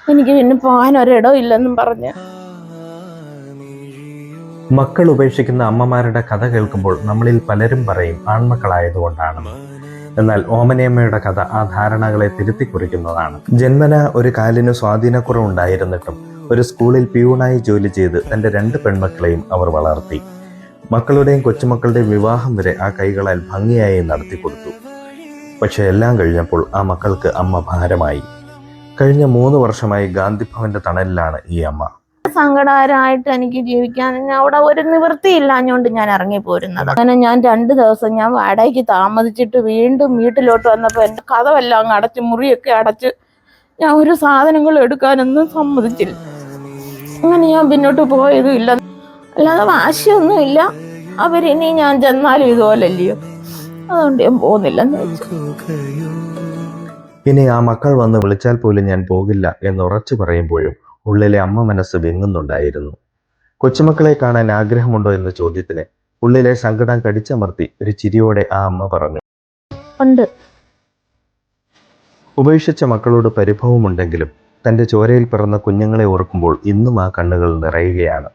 എനിക്ക് പിന്നെ പോകാൻ ഒരിടം ഇല്ലെന്നും പറഞ്ഞ്. മക്കൾ ഉപേക്ഷിക്കുന്ന അമ്മമാരുടെ കഥ കേൾക്കുമ്പോൾ നമ്മളിൽ പലരും പറയും ആൺമക്കളായതുകൊണ്ടാണ്. എന്നാൽ ഓമനയമ്മയുടെ കഥ ആ ധാരണകളെ തിരുത്തി കുറിക്കുന്നതാണ്. ജന്മന ഒരു കാലിന് സ്വാധീനക്കുറവുണ്ടായിരുന്നിട്ടും ഒരു സ്കൂളിൽ പിയൂണായി ജോലി ചെയ്ത് തന്റെ 2 പെൺമക്കളെയും അവർ വളർത്തി. മക്കളുടെയും കൊച്ചുമക്കളുടെയും വിവാഹം വരെ ആ കൈകളാൽ ഭംഗിയായി നടത്തിക്കൊടുത്തു. പക്ഷെ എല്ലാം കഴിഞ്ഞപ്പോൾ ആ മക്കൾക്ക് അമ്മ ഭാരമായി. കഴിഞ്ഞ 3 വർഷമായി ഗാന്ധിഭവന്റെ തണലിലാണ് ഈ അമ്മ. സങ്കടകരമായിട്ട് എനിക്ക് ജീവിക്കാൻ അവിടെ ഒരു നിവൃത്തിയില്ലാഞ്ഞോണ്ട് ഞാൻ ഇറങ്ങിപ്പോരുന്നത്. അങ്ങനെ ഞാൻ 2 ദിവസം ഞാൻ വാടകയ്ക്ക് താമസിച്ചിട്ട് വീണ്ടും വീട്ടിലോട്ട് വന്നപ്പോൾ എൻ്റെ കതവെല്ലാം അങ്ങ് അടച്ച്, മുറിയൊക്കെ അടച്ച്, ഞാൻ ഒരു സാധനങ്ങൾ എടുക്കാനൊന്നും സമ്മതിച്ചില്ല. അങ്ങനെ ഞാൻ പിന്നോട്ട് പോയതും ഇല്ല. അല്ലാതെ വാശിയൊന്നുമില്ല, അവരിനി ഞാൻ ചെന്നാലും ഇതുപോലല്ലയോ, അതുകൊണ്ട് ഞാൻ പോകുന്നില്ലെന്ന് വെച്ചു. ഇനി ആ മക്കൾ വന്ന് വിളിച്ചാൽ പോലും ഞാൻ പോകില്ല എന്ന് ഉറച്ചു പറയുമ്പോഴും ഉള്ളിലെ അമ്മ മനസ്സ് വിങ്ങുന്നുണ്ടായിരുന്നു. കൊച്ചുമക്കളെ കാണാൻ ആഗ്രഹമുണ്ടോ എന്ന ചോദ്യത്തിന് ഉള്ളിലെ സങ്കടം കടിച്ചമർത്തി ഒരു ചിരിയോടെ ആ അമ്മ പറഞ്ഞു, ഉണ്ട്. ഉപേക്ഷിച്ച മക്കളോട് പരിഭവമുണ്ടെങ്കിലും തന്റെ ചോരയിൽ പിറന്ന കുഞ്ഞുങ്ങളെ ഓർക്കുമ്പോൾ ഇന്നും ആ കണ്ണുകൾ നിറയുകയാണ്.